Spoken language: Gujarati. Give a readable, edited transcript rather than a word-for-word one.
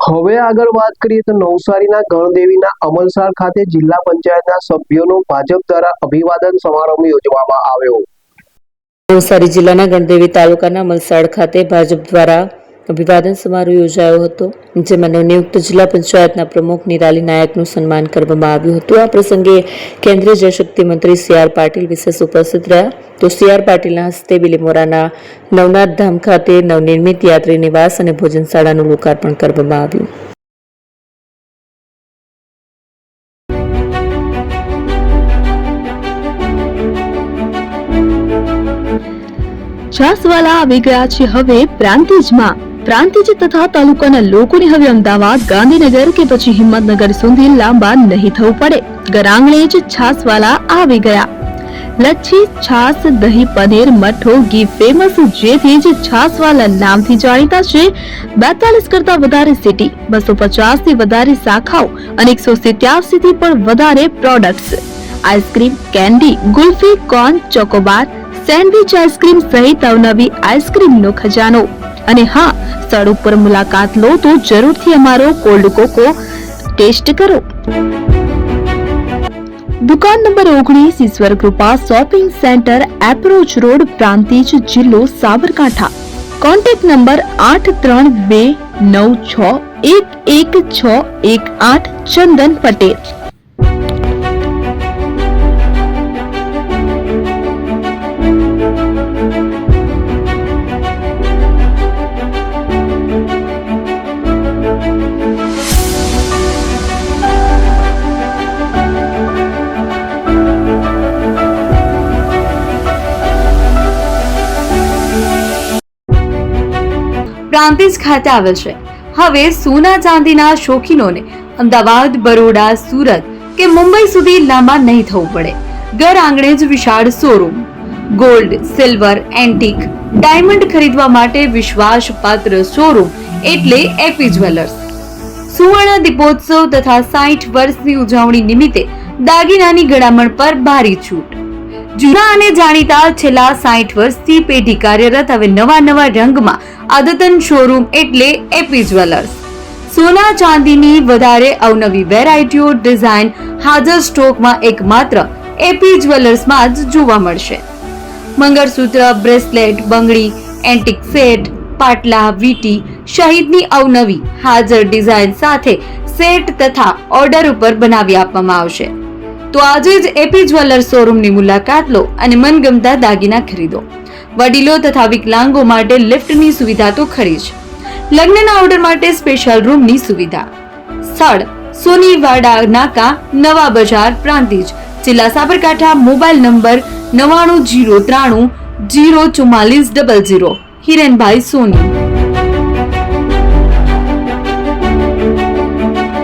હવે આગળ વાત કરીએ તો નવસારીના ગણદેવીના અમલસાડ ખાતે જિલ્લા પંચાયતના સભ્યોનો ભાજપ દ્વારા અભિવાદન સમારંભ યોજવામાં આવ્યો। નવસારી જિલ્લાના ગણદેવી તાલુકાના અમલસાડ ખાતે ભાજપ દ્વારા અભિવાદન સમારોહ યોજાયો હતો, જેમાં નવનિયુક્ત જિલ્લા પંચાયતના પ્રમુખ નિરાલી નાયકનું સન્માન કરવામાં આવ્યું હતું। આ પ્રસંગે કેન્દ્રીય જળશક્તિ મંત્રી સી.આર. પાટીલ વિશેષ ઉપસ્થિત રહ્યા, તો સી.આર. પાટીલના હસ્તે બિલીમોરાના નવનાથ ધામ ખાતે નવનિર્મિત યાત્રી નિવાસ અને ભોજનશાળાનું લોકાર્પણ કરવામાં આવ્યું। છાસવાલા આવી ગયા છે હવે પ્રાંતિજમાં। પ્રાંતિજ તથા તાલુકાના લોકોને હવે અમદાવાદ, ગાંધીનગર કે પછી હિંમતનગર સુધી લાંબા નહીં થવું પડે। ઘરઆંગણે જ છાસવાલા આવી ગયા। લચ્છી, છાસ, દહીં, પનીર, મઠો, ઘી ફેમસ, જેથી જ છાસવાલા નામથી જાણીતા છે। 42 કરતા વધારે સિટી, 250 થી વધારે શાખાઓ અને 187 થી પણ વધારે products. Ice cream, candy, kulfi, corn, Chocobar, sandwich ice cream સહિત અવનવી આઈસ્ક્રીમનો ખજાનો। અને હા, સ્થળ ઉપર મુલાકાત લો તો જરૂરથી અમારો કોલ્ડ કોકો ટેસ્ટ કરો। દુકાન number 19, Ishwar Krupa shopping centre, approach road, Prantij, જિલ્લો સાબરકાંઠા। Contact number 8326111618 Chandan Patel. પ્રાંતિજ ખાતે આવેલ છે। હવે સોના ચાંદીના શોખીનોને અમદાવાદ, બરોડા, સુરત કે મુંબઈ સુધી લાંબા નહીં થવું પડે। ઘર આંગણે જ વિશાળ showroom. Gold, silver, antique, diamond ખરીદવા માટે વિશ્વાસપાત્ર શોરૂમ એટલે એપી જ્વેલર્સ। સુવર્ણ દીપોત્સવ તથા 60 વર્ષની ઉજવણી નિમિત્તે દાગીનાની ગળામણ પર ભારી છૂટ। જૂના અને જાણીતા છેલ્લા 60 વર્ષથી પેઢી કાર્યરત હવે નવા રંગમાં આદતન શોરૂમ એટલે એપી જ્વેલર્સ। સોના ચાંદીની વધારે અવનવી વેરાયટીઓ, ડિઝાઇન હાજર સ્ટોકમાં એકમાત્ર એપી જ્વેલર્સમાં જ જોવા મળશે। મંગળસૂત્ર, બ્રેસલેટ, બંગડી, એન્ટિક સેટ, પાટલા, વીટી સહિતની અવનવી હાજર ડિઝાઇન સાથે સેટ તથા ઓર્ડર ઉપર બનાવી આપવામાં આવશે। તો આજે જ એપી જ્વેલર્સ શોરૂમની મુલાકાત લો અને મનગમતા દાગીના ખરીદો। વડીલો તથા વિકલાંગો માટે લિફ્ટની સુવિધા તો ખરી જ, લગ્નના ઓર્ડર માટે સ્પેશિયલ રૂમની સુવિધા। સ્થળ સોનીવાડા નાકા, નવા બજાર, પ્રાંતિજ, જિલ્લા સાબરકાંઠા। Mobile number 9903304400। હિરેનભાઈ સોની।